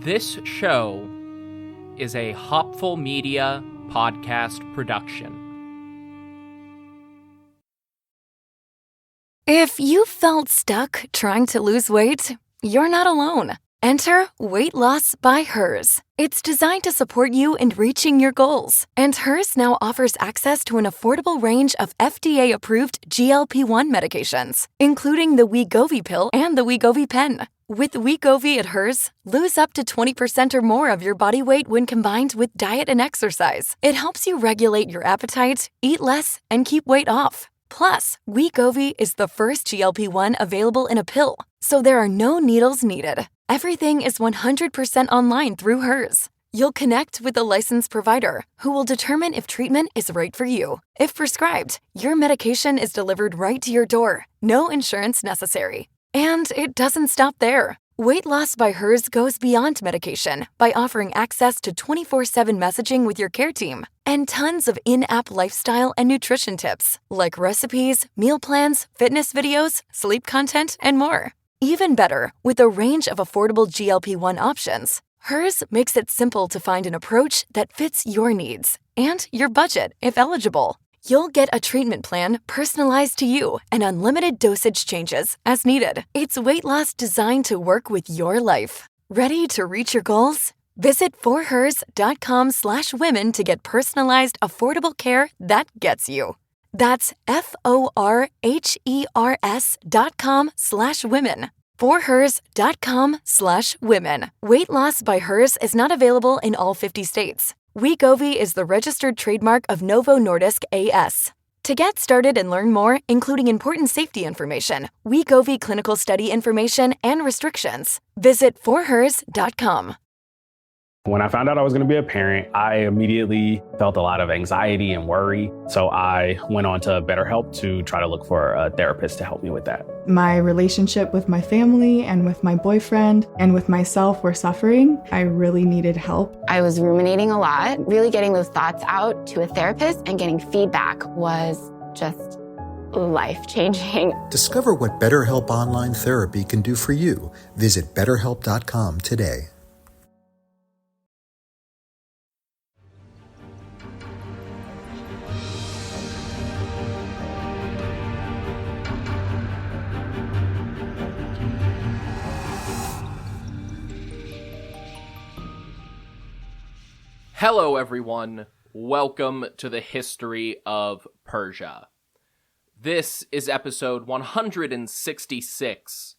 This show is a Hopful Media podcast production. If you felt stuck trying to lose weight, you're not alone. Enter Weight Loss by Hers. It's designed to support you in reaching your goals. And Hers now offers access to an affordable range of FDA-approved GLP-1 medications, including the Wegovy pill and the Wegovy pen. With Wegovy at Hers, lose up to 20% or more of your body weight when combined with diet and exercise. It helps you regulate your appetite, eat less, and keep weight off. Plus, Wegovy is the first GLP-1 available in a pill, so there are no needles needed. Everything is 100% online through Hers. You'll connect with a licensed provider who will determine if treatment is right for you. If prescribed, your medication is delivered right to your door. No insurance necessary. And it doesn't stop there. Weight Loss by Hers goes beyond medication by offering access to 24/7 messaging with your care team and tons of in-app lifestyle and nutrition tips like recipes, meal plans, fitness videos, sleep content, and more. Even better, with a range of affordable GLP-1 options, Hers makes it simple to find an approach that fits your needs and your budget if eligible. You'll get a treatment plan personalized to you and unlimited dosage changes as needed. It's weight loss designed to work with your life. Ready to reach your goals? Visit forhers.com/women to get personalized, affordable care that gets you. That's forhers.com/women. forhers.com/women. Weight Loss by Hers is not available in all 50 states. Wegovy is the registered trademark of Novo Nordisk A.S. To get started and learn more, including important safety information, Wegovy clinical study information, and restrictions, visit forhers.com. When I found out I was going to be a parent, I immediately felt a lot of anxiety and worry. So I went on to BetterHelp to try to look for a therapist to help me with that. My relationship with my family and with my boyfriend and with myself were suffering. I really needed help. I was ruminating a lot. Really getting those thoughts out to a therapist and getting feedback was just life-changing. Discover what BetterHelp Online Therapy can do for you. Visit BetterHelp.com today. Hello, everyone. Welcome to the history of Persia. This is episode 166,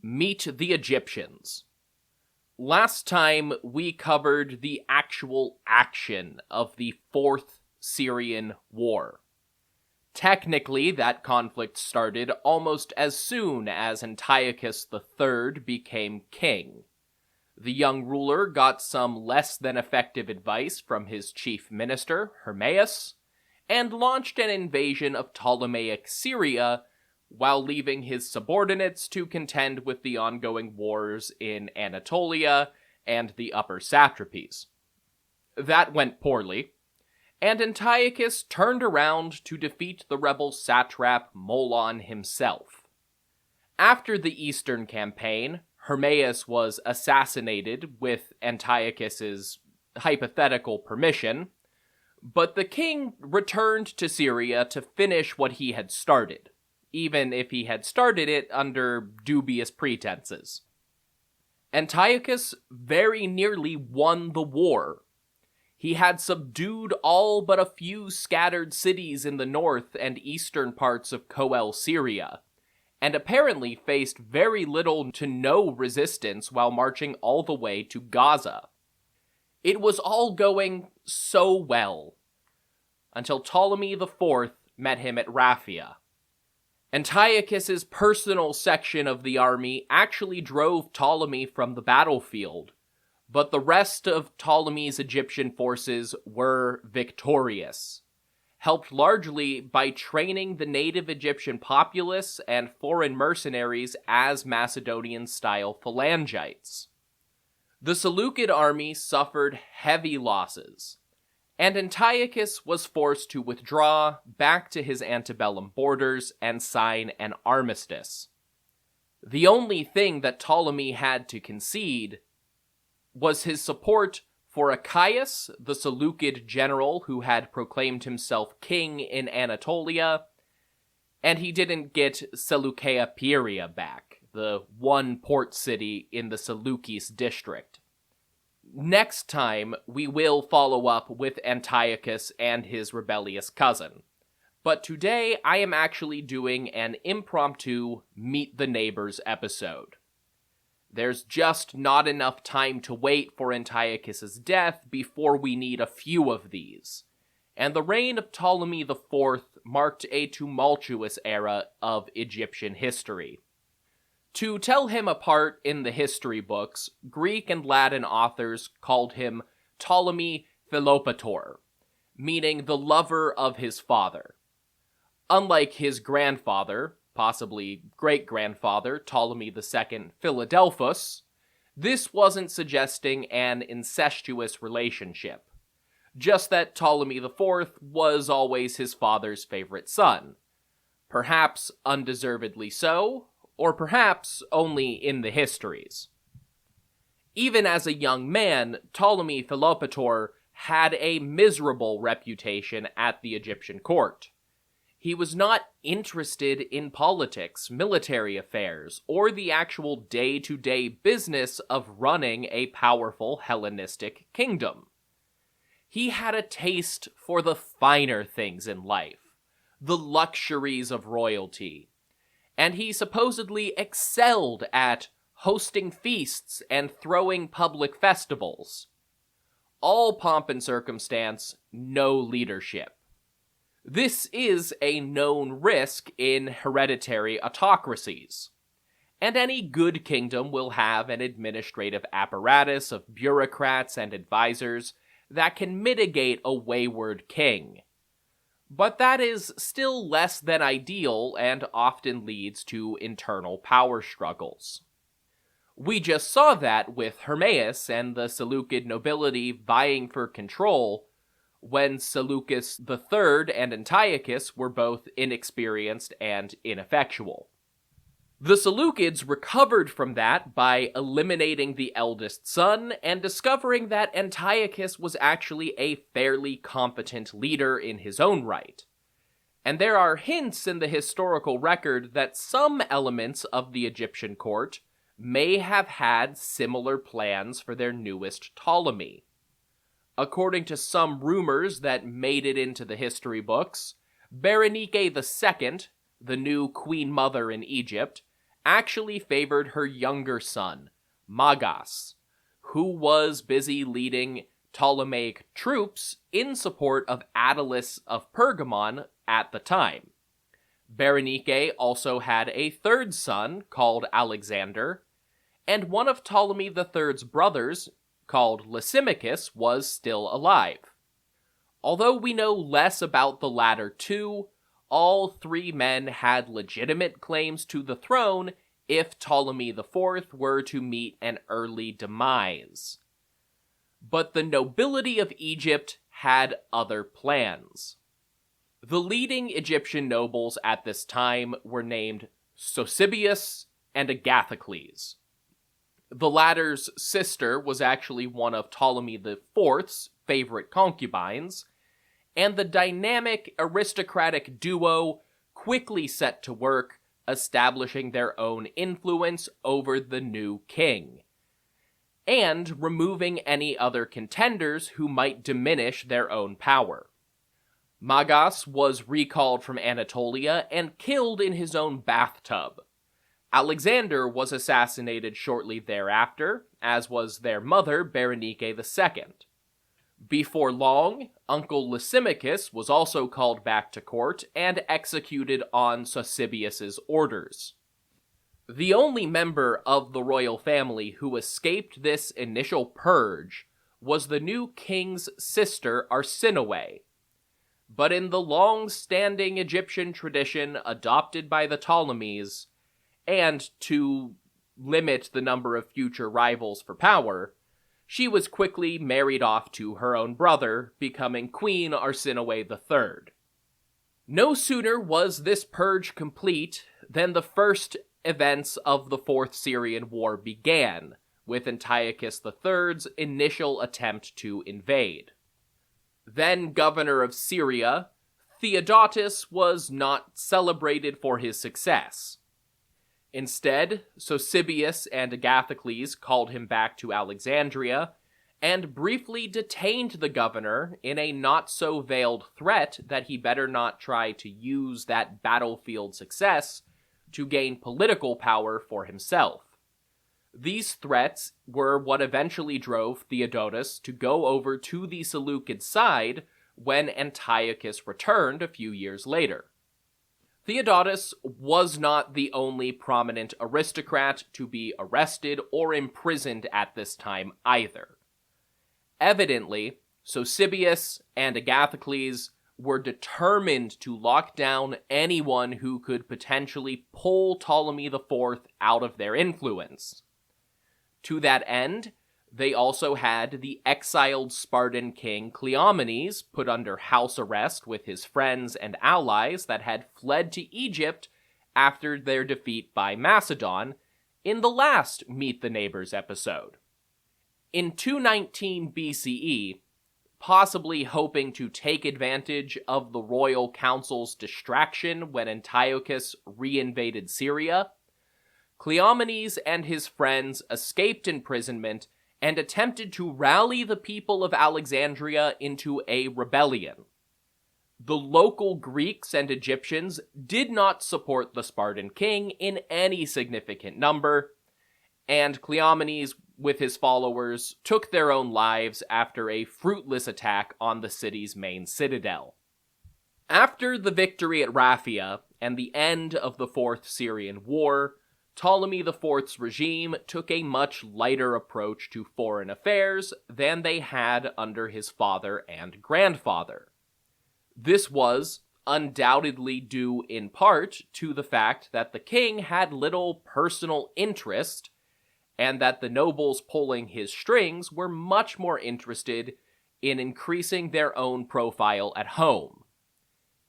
Meet the Egyptians. Last time, we covered the actual action of the Fourth Syrian War. Technically, that conflict started almost as soon as Antiochus III became king. The young ruler got some less than effective advice from his chief minister, Hermeias, and launched an invasion of Ptolemaic Syria while leaving his subordinates to contend with the ongoing wars in Anatolia and the upper satrapies. That went poorly, and Antiochus turned around to defeat the rebel satrap Molon himself. After the Eastern Campaign, Hermeias was assassinated with Antiochus's hypothetical permission, but the king returned to Syria to finish what he had started, even if he had started it under dubious pretenses. Antiochus very nearly won the war. He had subdued all but a few scattered cities in the north and eastern parts of Coel Syria, and apparently faced very little to no resistance while marching all the way to Gaza. It was all going so well, until Ptolemy IV met him at Raphia. Antiochus's personal section of the army actually drove Ptolemy from the battlefield, but the rest of Ptolemy's Egyptian forces were victorious, helped largely by training the native Egyptian populace and foreign mercenaries as Macedonian-style phalangites. The Seleucid army suffered heavy losses, and Antiochus was forced to withdraw back to his antebellum borders and sign an armistice. The only thing that Ptolemy had to concede was his support for Achaeus, the Seleucid general who had proclaimed himself king in Anatolia, and he didn't get Seleucia Pieria back, the one port city in the Seleucus district. Next time, we will follow up with Antiochus and his rebellious cousin. But today, I am actually doing an impromptu Meet the Neighbors episode. There's just not enough time to wait for Antiochus' death before we need a few of these. And the reign of Ptolemy IV marked a tumultuous era of Egyptian history. To tell him apart in the history books, Greek and Latin authors called him Ptolemy Philopator, meaning the lover of his father. Unlike his grandfather, possibly great-grandfather, Ptolemy II Philadelphus, this wasn't suggesting an incestuous relationship. Just that Ptolemy IV was always his father's favorite son. Perhaps undeservedly so, or perhaps only in the histories. Even as a young man, Ptolemy Philopator had a miserable reputation at the Egyptian court. He was not interested in politics, military affairs, or the actual day-to-day business of running a powerful Hellenistic kingdom. He had a taste for the finer things in life, the luxuries of royalty, and he supposedly excelled at hosting feasts and throwing public festivals. All pomp and circumstance, no leadership. This is a known risk in hereditary autocracies, and any good kingdom will have an administrative apparatus of bureaucrats and advisors that can mitigate a wayward king. But that is still less than ideal and often leads to internal power struggles. We just saw that with Hermaeus and the Seleucid nobility vying for control when Seleucus III and Antiochus were both inexperienced and ineffectual. The Seleucids recovered from that by eliminating the eldest son and discovering that Antiochus was actually a fairly competent leader in his own right. And there are hints in the historical record that some elements of the Egyptian court may have had similar plans for their newest Ptolemy. According to some rumors that made it into the history books, Berenike II, the new queen mother in Egypt, actually favored her younger son, Magas, who was busy leading Ptolemaic troops in support of Attalus of Pergamon at the time. Berenike also had a third son called Alexander, and one of Ptolemy III's brothers, called Lysimachus, was still alive. Although we know less about the latter two, all three men had legitimate claims to the throne if Ptolemy IV were to meet an early demise. But the nobility of Egypt had other plans. The leading Egyptian nobles at this time were named Sosibius and Agathocles. The latter's sister was actually one of Ptolemy IV's favorite concubines, and the dynamic aristocratic duo quickly set to work establishing their own influence over the new king, and removing any other contenders who might diminish their own power. Magas was recalled from Anatolia and killed in his own bathtub. Alexander was assassinated shortly thereafter, as was their mother, Berenike II. Before long, Uncle Lysimachus was also called back to court and executed on Sosibius's orders. The only member of the royal family who escaped this initial purge was the new king's sister Arsinoe. But in the long-standing Egyptian tradition adopted by the Ptolemies, and to limit the number of future rivals for power, she was quickly married off to her own brother, becoming Queen Arsinoe III. No sooner was this purge complete than the first events of the Fourth Syrian War began, with Antiochus III's initial attempt to invade. Then governor of Syria, Theodotus was not celebrated for his success. Instead, Sosibius and Agathocles called him back to Alexandria and briefly detained the governor in a not-so-veiled threat that he better not try to use that battlefield success to gain political power for himself. These threats were what eventually drove Theodotus to go over to the Seleucid side when Antiochus returned a few years later. Theodotus was not the only prominent aristocrat to be arrested or imprisoned at this time either. Evidently, Sosibius and Agathocles were determined to lock down anyone who could potentially pull Ptolemy IV out of their influence. To that end, they also had the exiled Spartan king Cleomenes put under house arrest with his friends and allies that had fled to Egypt after their defeat by Macedon in the last Meet the Neighbors episode. In 219 BCE, possibly hoping to take advantage of the royal council's distraction when Antiochus reinvaded Syria, Cleomenes and his friends escaped imprisonment and attempted to rally the people of Alexandria into a rebellion. The local Greeks and Egyptians did not support the Spartan king in any significant number, and Cleomenes with his followers took their own lives after a fruitless attack on the city's main citadel. After the victory at Raphia and the end of the Fourth Syrian War, Ptolemy IV's regime took a much lighter approach to foreign affairs than they had under his father and grandfather. This was undoubtedly due in part to the fact that the king had little personal interest and that the nobles pulling his strings were much more interested in increasing their own profile at home.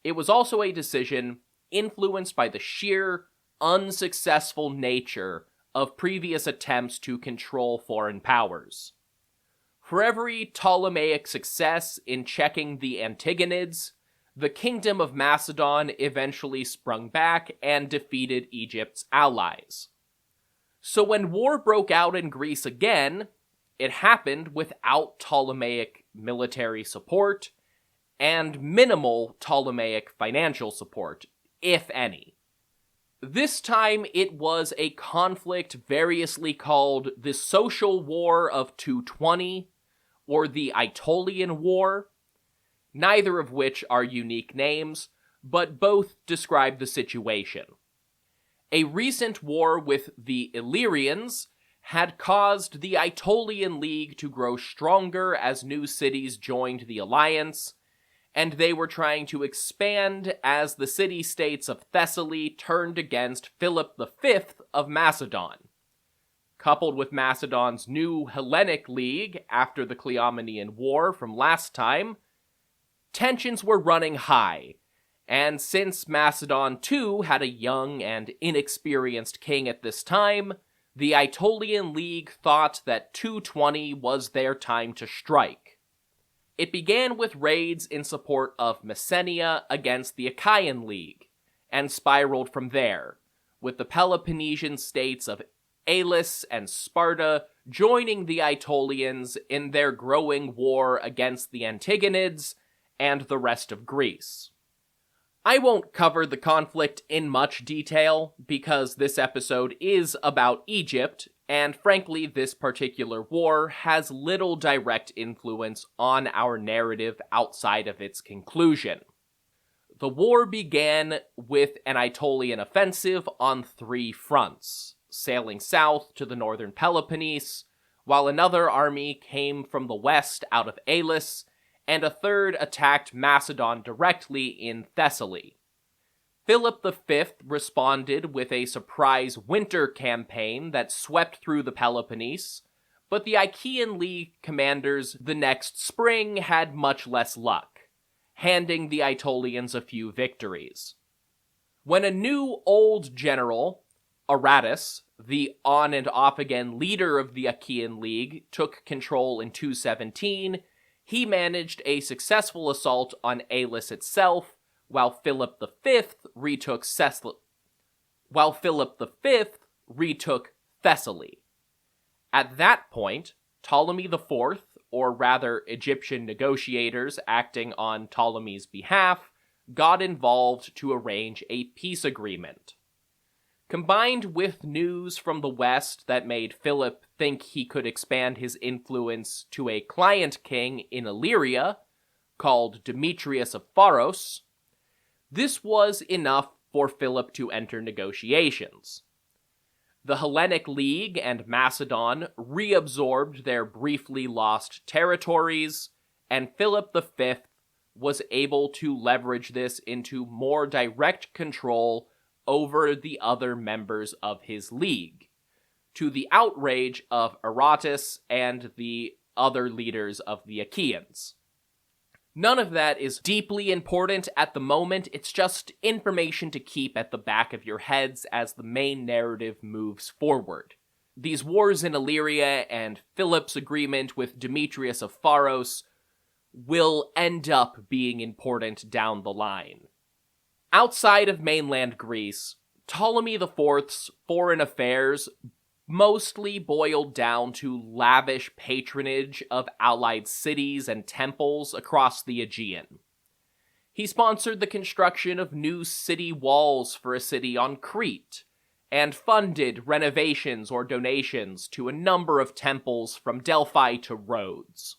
It was also a decision influenced by the sheer unsuccessful nature of previous attempts to control foreign powers. For every Ptolemaic success in checking the Antigonids, the kingdom of Macedon eventually sprung back and defeated Egypt's allies. So when war broke out in Greece again, it happened without Ptolemaic military support and minimal Ptolemaic financial support, if any. This time it was a conflict variously called the Social War of 220 or the Aetolian War, neither of which are unique names, but both describe the situation. A recent war with the Illyrians had caused the Aetolian League to grow stronger as new cities joined the alliance, and they were trying to expand as the city-states of Thessaly turned against Philip V of Macedon. Coupled with Macedon's new Hellenic League after the Cleomenian War from last time, tensions were running high, and since Macedon too had a young and inexperienced king at this time, the Aetolian League thought that 220 was their time to strike. It began with raids in support of Messenia against the Achaean League, and spiraled from there, with the Peloponnesian states of Elis and Sparta joining the Aetolians in their growing war against the Antigonids and the rest of Greece. I won't cover the conflict in much detail, because this episode is about Egypt, and frankly this particular war has little direct influence on our narrative outside of its conclusion. The war began with an Aetolian offensive on 3 fronts, sailing south to the northern Peloponnese, while another army came from the west out of Elis, and a third attacked Macedon directly in Thessaly. Philip V responded with a surprise winter campaign that swept through the Peloponnese, but the Achaean League commanders the next spring had much less luck, handing the Aetolians a few victories. When a new old general, Aratus, the on and off again leader of the Achaean League, took control in 217, he managed a successful assault on Elis itself, while Philip V retook Thessaly. At that point, Ptolemy IV, or rather Egyptian negotiators acting on Ptolemy's behalf, got involved to arrange a peace agreement. Combined with news from the West that made Philip think he could expand his influence to a client king in Illyria, called Demetrius of Pharos, this was enough for Philip to enter negotiations. The Hellenic League and Macedon reabsorbed their briefly lost territories, and Philip V was able to leverage this into more direct control over the other members of his league, to the outrage of Aratus and the other leaders of the Achaeans. None of that is deeply important at the moment, it's just information to keep at the back of your heads as the main narrative moves forward. These wars in Illyria and Philip's agreement with Demetrius of Pharos will end up being important down the line. Outside of mainland Greece, Ptolemy IV's foreign affairs mostly boiled down to lavish patronage of allied cities and temples across the Aegean. He sponsored the construction of new city walls for a city on Crete, and funded renovations or donations to a number of temples from Delphi to Rhodes.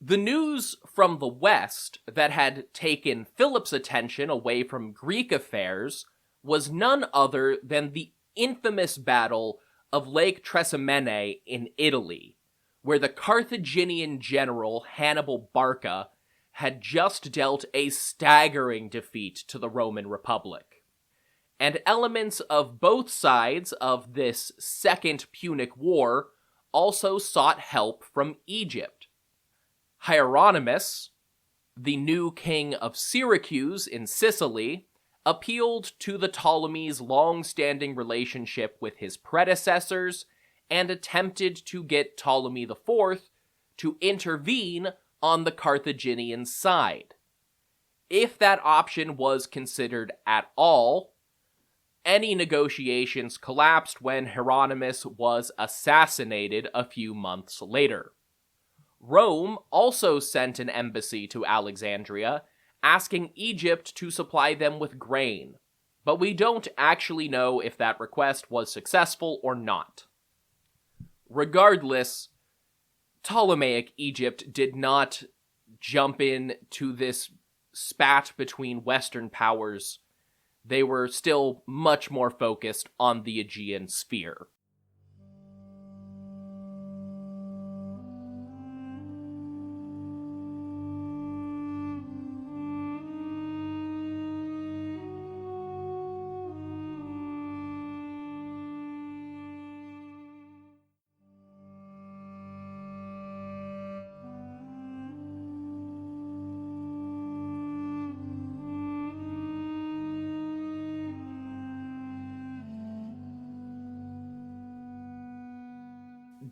The news from the West that had taken Philip's attention away from Greek affairs was none other than the infamous battle of Lake Trasimene in Italy, where the Carthaginian general Hannibal Barca had just dealt a staggering defeat to the Roman Republic. And elements of both sides of this Second Punic War also sought help from Egypt. Hieronymus, the new king of Syracuse in Sicily, appealed to the Ptolemies' long-standing relationship with his predecessors and attempted to get Ptolemy IV to intervene on the Carthaginian side. If that option was considered at all, any negotiations collapsed when Hieronymus was assassinated a few months later. Rome also sent an embassy to Alexandria, asking Egypt to supply them with grain, but we don't actually know if that request was successful or not. Regardless, Ptolemaic Egypt did not jump in to this spat between Western powers. They were still much more focused on the Aegean sphere.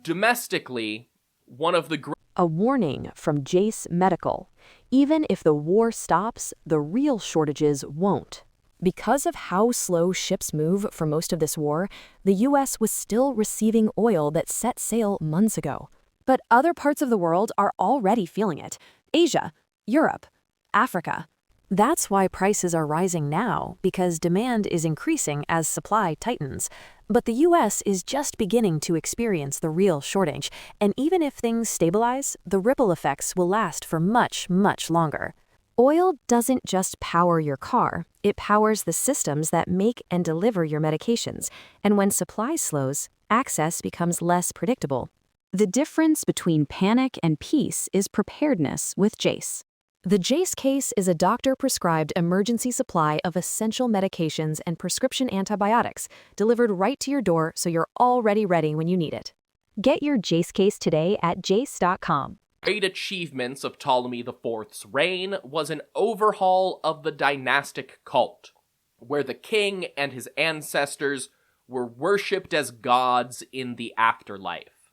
Domestically, one of the A warning from Jace Medical. Even if the war stops, the real shortages won't. Because of how slow ships move for most of this war, the U.S. was still receiving oil that set sail months ago. But other parts of the world are already feeling it. Asia, Europe, Africa. That's why prices are rising now, because demand is increasing as supply tightens. But the U.S. is just beginning to experience the real shortage, and even if things stabilize, the ripple effects will last for much, much longer. Oil doesn't just power your car, it powers the systems that make and deliver your medications, and when supply slows, access becomes less predictable. The difference between panic and peace is preparedness with Jace. The Jace case is a doctor-prescribed emergency supply of essential medications and prescription antibiotics delivered right to your door so you're already ready when you need it. Get your Jace case today at jace.com. Great achievements of Ptolemy IV's reign was an overhaul of the dynastic cult. where the king and his ancestors were worshipped as gods in the afterlife.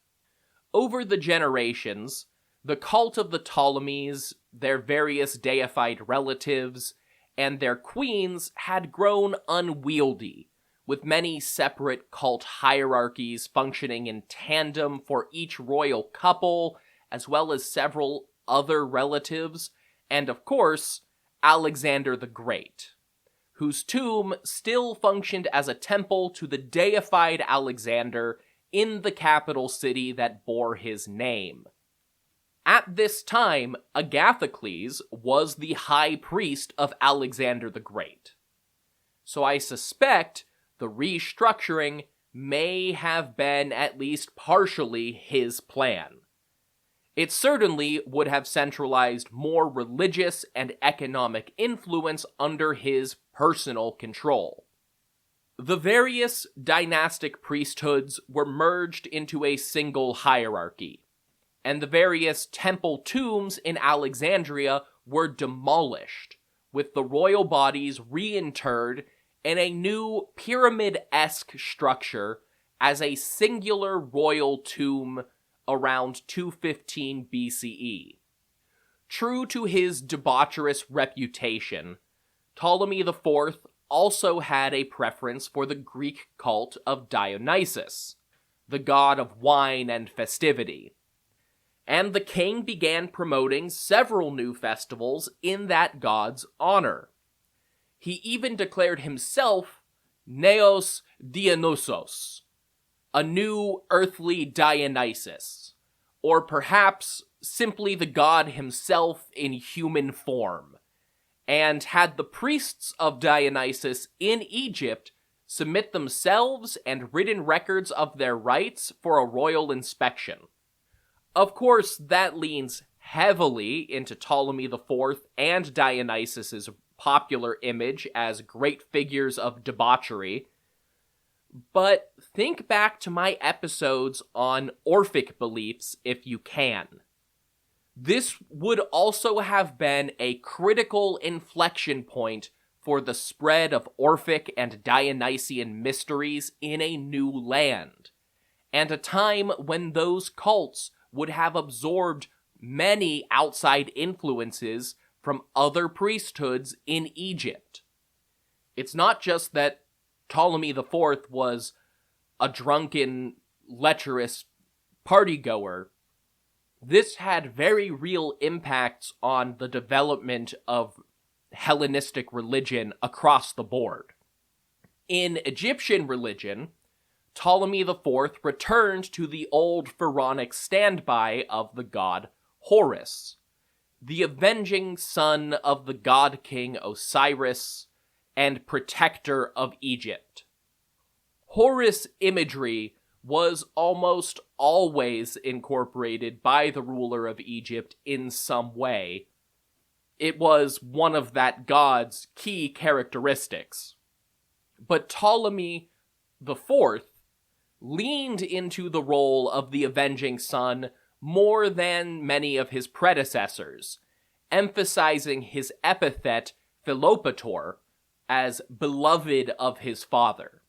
Over the generations, the cult of the Ptolemies, their various deified relatives, and their queens had grown unwieldy, with many separate cult hierarchies functioning in tandem for each royal couple, as well as several other relatives, and of course, Alexander the Great, whose tomb still functioned as a temple to the deified Alexander in the capital city that bore his name. At this time, Agathocles was the high priest of Alexander the Great. So I suspect the restructuring may have been at least partially his plan. It certainly would have centralized more religious and economic influence under his personal control. The various dynastic priesthoods were merged into a single hierarchy, and the various temple tombs in Alexandria were demolished, with the royal bodies reinterred in a new pyramid-esque structure as a singular royal tomb around 215 BCE. True to his debaucherous reputation, Ptolemy IV also had a preference for the Greek cult of Dionysus, the god of wine and festivity, and the king began promoting several new festivals in that god's honor. He even declared himself Neos Dionysos, a new earthly Dionysus, or perhaps simply the god himself in human form, and had the priests of Dionysus in Egypt submit themselves and written records of their rites for a royal inspection. Of course, that leans heavily into Ptolemy IV and Dionysus's popular image as great figures of debauchery, but think back to my episodes on Orphic beliefs if you can. This would also have been a critical inflection point for the spread of Orphic and Dionysian mysteries in a new land, and a time when those cults would have absorbed many outside influences from other priesthoods in Egypt. It's not just that Ptolemy IV was a drunken, lecherous partygoer. This had very real impacts on the development of Hellenistic religion across the board. In Egyptian religion, Ptolemy IV returned to the old pharaonic standby of the god Horus, the avenging son of the god-king Osiris and protector of Egypt. Horus imagery was almost always incorporated by the ruler of Egypt in some way. It was one of that god's key characteristics. But Ptolemy IV leaned into the role of the avenging son more than many of his predecessors, emphasizing his epithet Philopator as beloved of his father.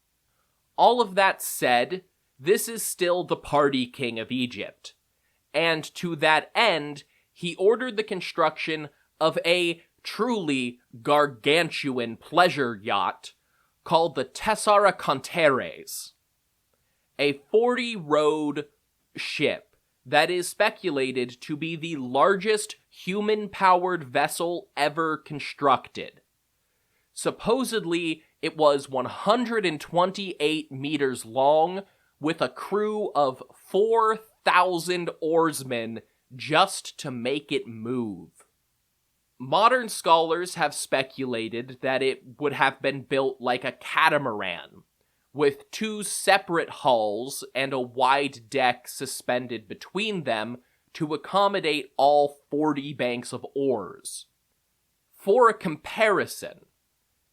All of that said, this is still the party king of Egypt, and to that end, he ordered the construction of a truly gargantuan pleasure yacht called the Tessaraconteres, a 40-rowed ship that is speculated to be the largest human-powered vessel ever constructed. Supposedly, it was 128 meters long, with a crew of 4,000 oarsmen just to make it move. Modern scholars have speculated that it would have been built like a catamaran, with two separate hulls and a wide deck suspended between them to accommodate all 40 banks of oars. For a comparison,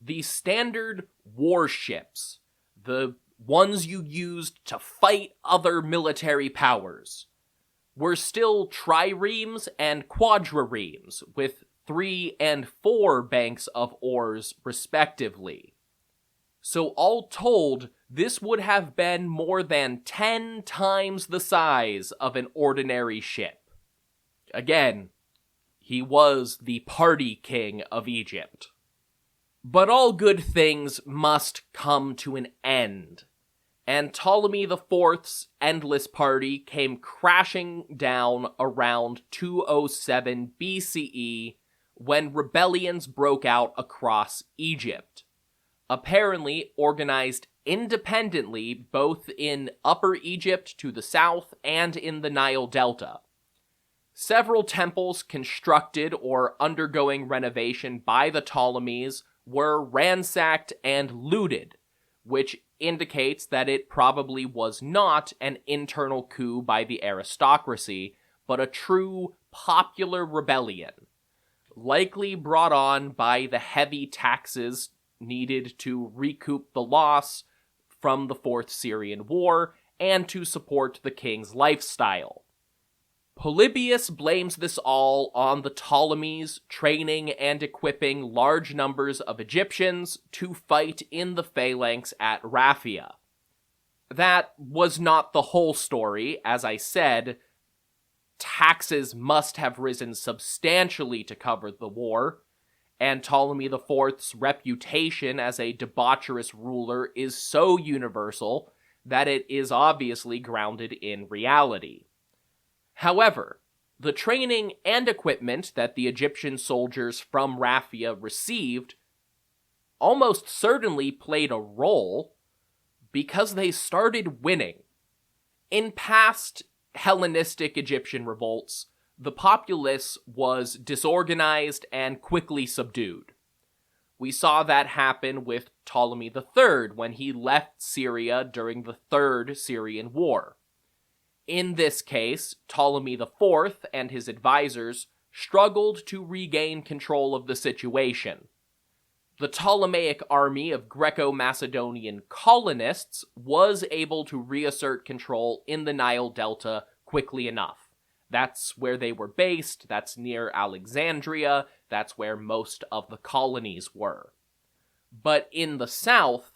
the standard warships, the ones you used to fight other military powers, were still triremes and quadriremes with 3 and 4 banks of oars respectively. So all told, this would have been more than 10 times the size of an ordinary ship. Again, he was the party king of Egypt. But all good things must come to an end, and Ptolemy IV's endless party came crashing down around 207 BCE when rebellions broke out across Egypt, apparently organized independently both in Upper Egypt to the south and in the Nile Delta. Several temples constructed or undergoing renovation by the Ptolemies were ransacked and looted, which indicates that it probably was not an internal coup by the aristocracy, but a true popular rebellion, likely brought on by the heavy taxes needed to recoup the loss from the Fourth Syrian War and to support the king's lifestyle. Polybius blames this all on the Ptolemies training and equipping large numbers of Egyptians to fight in the phalanx at Raphia. That was not the whole story. As I said, taxes must have risen substantially to cover the war, and Ptolemy IV's reputation as a debaucherous ruler is so universal that it is obviously grounded in reality. However, the training and equipment that the Egyptian soldiers from Raphia received almost certainly played a role because they started winning. In past Hellenistic Egyptian revolts, the populace was disorganized and quickly subdued. We saw that happen with Ptolemy III when he left Syria during the Third Syrian War. In this case, Ptolemy IV and his advisors struggled to regain control of the situation. The Ptolemaic army of Greco-Macedonian colonists was able to reassert control in the Nile Delta quickly enough. That's where they were based, that's near Alexandria, that's where most of the colonies were. But in the south,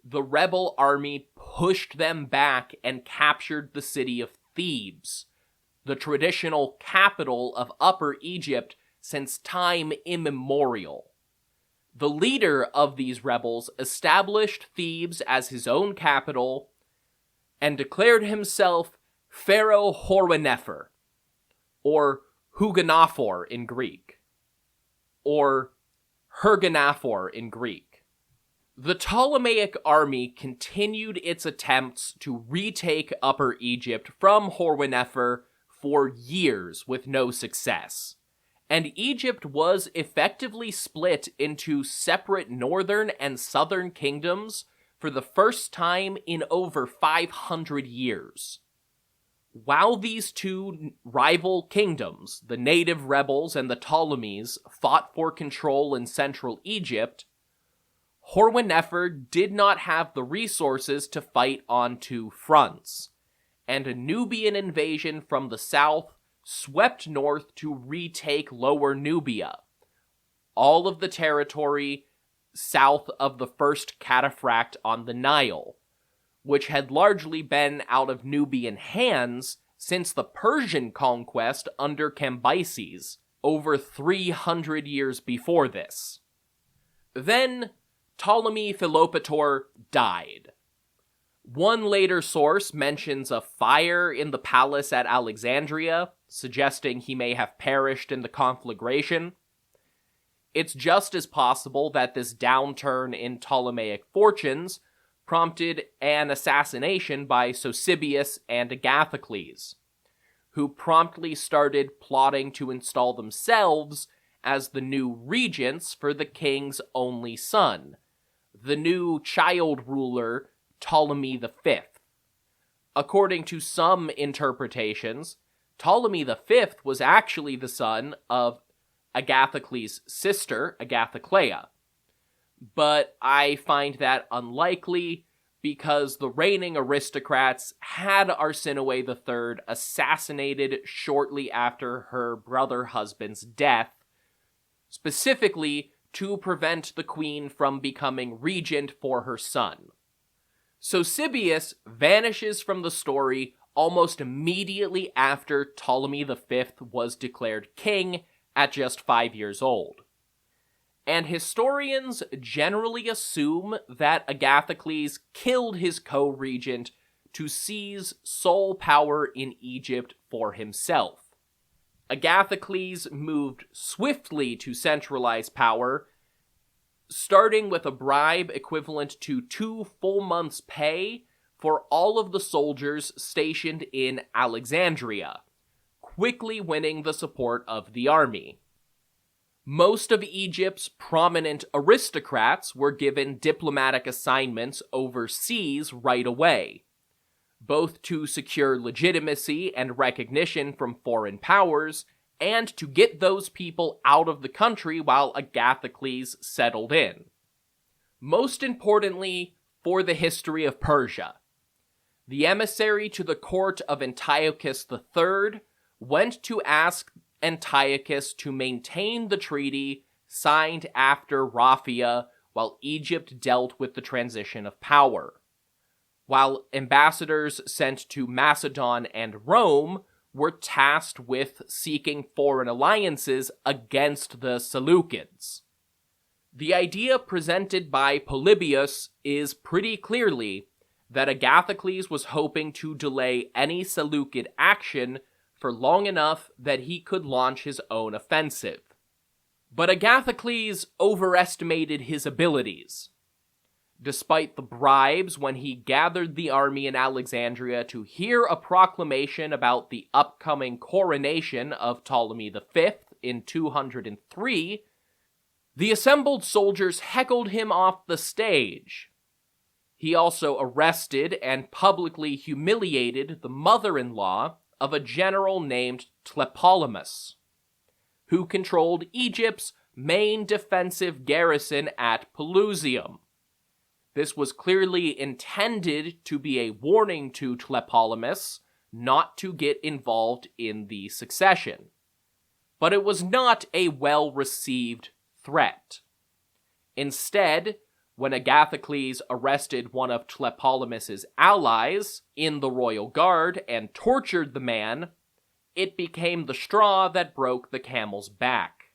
the rebel army pushed them back and captured the city of Thebes, the traditional capital of Upper Egypt since time immemorial. The leader of these rebels established Thebes as his own capital and declared himself Pharaoh Horwanefer, or Huganafor in Greek, or Herganafor in Greek. The Ptolemaic army continued its attempts to retake Upper Egypt from Horwanefer for years with no success, and Egypt was effectively split into separate northern and southern kingdoms for the first time in over 500 years. While these two rival kingdoms, the native rebels and the Ptolemies, fought for control in central Egypt, Horwanefer did not have the resources to fight on two fronts, and a Nubian invasion from the south swept north to retake Lower Nubia, all of the territory south of the first cataphract on the Nile, which had largely been out of Nubian hands since the Persian conquest under Cambyses, over 300 years before this. Then, Ptolemy Philopator died. One later source mentions a fire in the palace at Alexandria, suggesting he may have perished in the conflagration. It's just as possible that this downturn in Ptolemaic fortunes prompted an assassination by Sosibius and Agathocles, who promptly started plotting to install themselves as the new regents for the king's only son, the new child ruler Ptolemy V. According to some interpretations, Ptolemy V was actually the son of Agathocles' sister, Agathoclea. But I find that unlikely because the reigning aristocrats had Arsinoe III assassinated shortly after her brother-husband's death, specifically to prevent the queen from becoming regent for her son. Sosibius vanishes from the story almost immediately after Ptolemy V was declared king at just 5 years old. And historians generally assume that Agathocles killed his co-regent to seize sole power in Egypt for himself. Agathocles moved swiftly to centralize power, starting with a bribe equivalent to 2 full months' pay for all of the soldiers stationed in Alexandria, quickly winning the support of the army. Most of Egypt's prominent aristocrats were given diplomatic assignments overseas right away, both to secure legitimacy and recognition from foreign powers, and to get those people out of the country while Agathocles settled in. Most importantly, for the history of Persia, the emissary to the court of Antiochus III went to ask Antiochus to maintain the treaty signed after Raphia while Egypt dealt with the transition of power, while ambassadors sent to Macedon and Rome were tasked with seeking foreign alliances against the Seleucids. The idea presented by Polybius is pretty clearly that Agathocles was hoping to delay any Seleucid action for long enough that he could launch his own offensive. But Agathocles overestimated his abilities. Despite the bribes when he gathered the army in Alexandria to hear a proclamation about the upcoming coronation of Ptolemy V in 203, the assembled soldiers heckled him off the stage. He also arrested and publicly humiliated the mother-in-law of a general named Tlepolemus, who controlled Egypt's main defensive garrison at Pelusium. This was clearly intended to be a warning to Tlepolemus not to get involved in the succession. But it was not a well-received threat. Instead, when Agathocles arrested one of Tlepolemus's allies in the royal guard and tortured the man, it became the straw that broke the camel's back.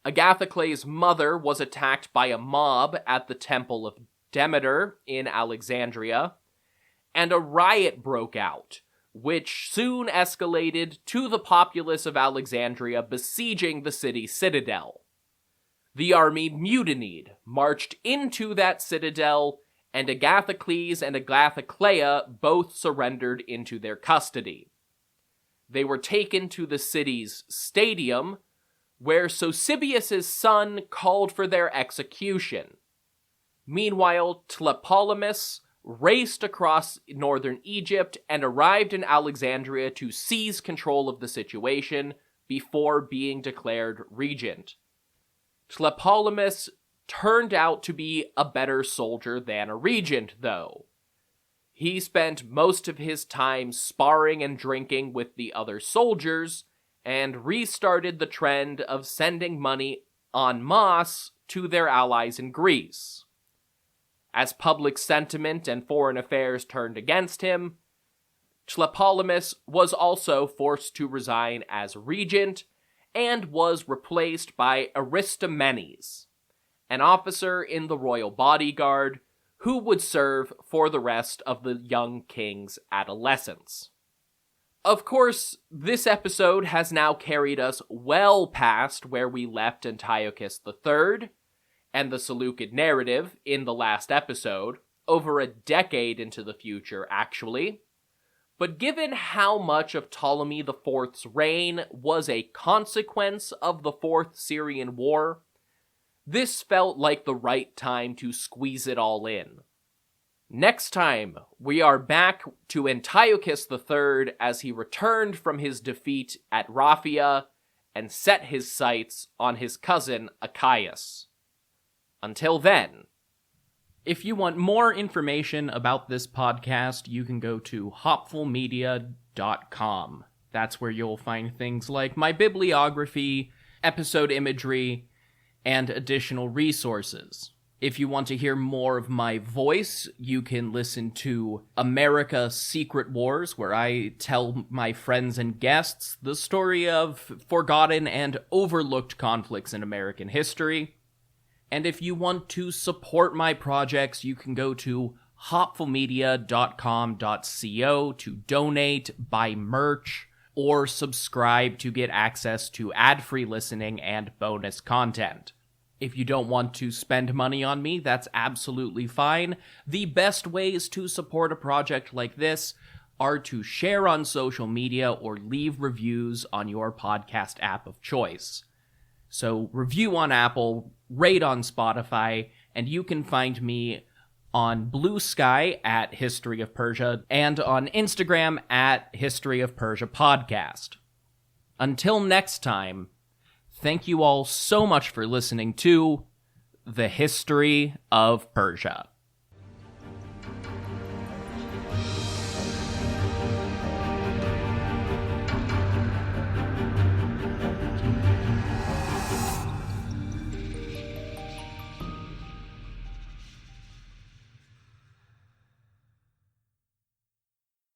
Agathocles' mother was attacked by a mob at the Temple of Demeter in Alexandria, and a riot broke out, which soon escalated to the populace of Alexandria besieging the city's citadel. The army mutinied, marched into that citadel, and Agathocles and Agathoclea both surrendered into their custody. They were taken to the city's stadium, where Sosibius' son called for their execution. Meanwhile, Tlepolemus raced across northern Egypt and arrived in Alexandria to seize control of the situation before being declared regent. Tlepolemus turned out to be a better soldier than a regent, though. He spent most of his time sparring and drinking with the other soldiers, and restarted the trend of sending money en masse to their allies in Greece. As public sentiment and foreign affairs turned against him, Tlepolemus was also forced to resign as regent, and was replaced by Aristomenes, an officer in the royal bodyguard who would serve for the rest of the young king's adolescence. Of course, this episode has now carried us well past where we left Antiochus III and the Seleucid narrative in the last episode, over a decade into the future, actually. But given how much of Ptolemy IV's reign was a consequence of the Fourth Syrian War, this felt like the right time to squeeze it all in. Next time, we are back to Antiochus III as he returned from his defeat at Raphia and set his sights on his cousin Achaeus. Until then, if you want more information about this podcast, you can go to hopfulmedia.com. That's where you'll find things like my bibliography, episode imagery, and additional resources. If you want to hear more of my voice, you can listen to America Secret Wars, where I tell my friends and guests the story of forgotten and overlooked conflicts in American history. And if you want to support my projects, you can go to hopefulmedia.com.co to donate, buy merch, or subscribe to get access to ad-free listening and bonus content. If you don't want to spend money on me, that's absolutely fine. The best ways to support a project like this are to share on social media or leave reviews on your podcast app of choice. So review on Apple, rate on Spotify, and you can find me on Blue Sky at History of Persia and on Instagram at History of Persia Podcast. Until next time, thank you all so much for listening to The History of Persia.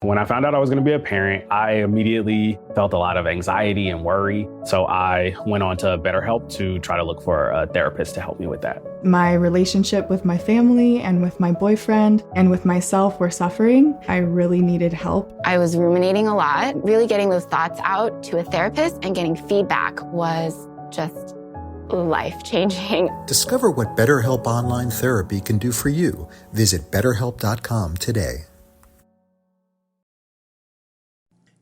When I found out I was going to be a parent, I immediately felt a lot of anxiety and worry. So I went on to BetterHelp to try to look for a therapist to help me with that. My relationship with my family and with my boyfriend and with myself were suffering. I really needed help. I was ruminating a lot. Really getting those thoughts out to a therapist and getting feedback was just life-changing. Discover what BetterHelp Online Therapy can do for you. Visit BetterHelp.com today.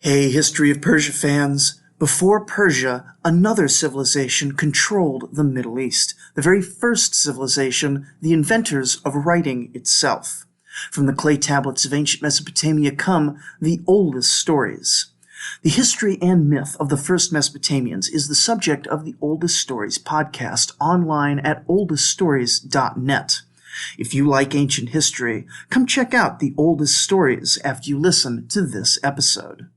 Hey, History of Persia fans. Before Persia, another civilization controlled the Middle East. The very first civilization, the inventors of writing itself. From the clay tablets of ancient Mesopotamia come the oldest stories. The history and myth of the first Mesopotamians is the subject of the Oldest Stories podcast online at oldeststories.net. If you like ancient history, come check out the oldest stories after you listen to this episode.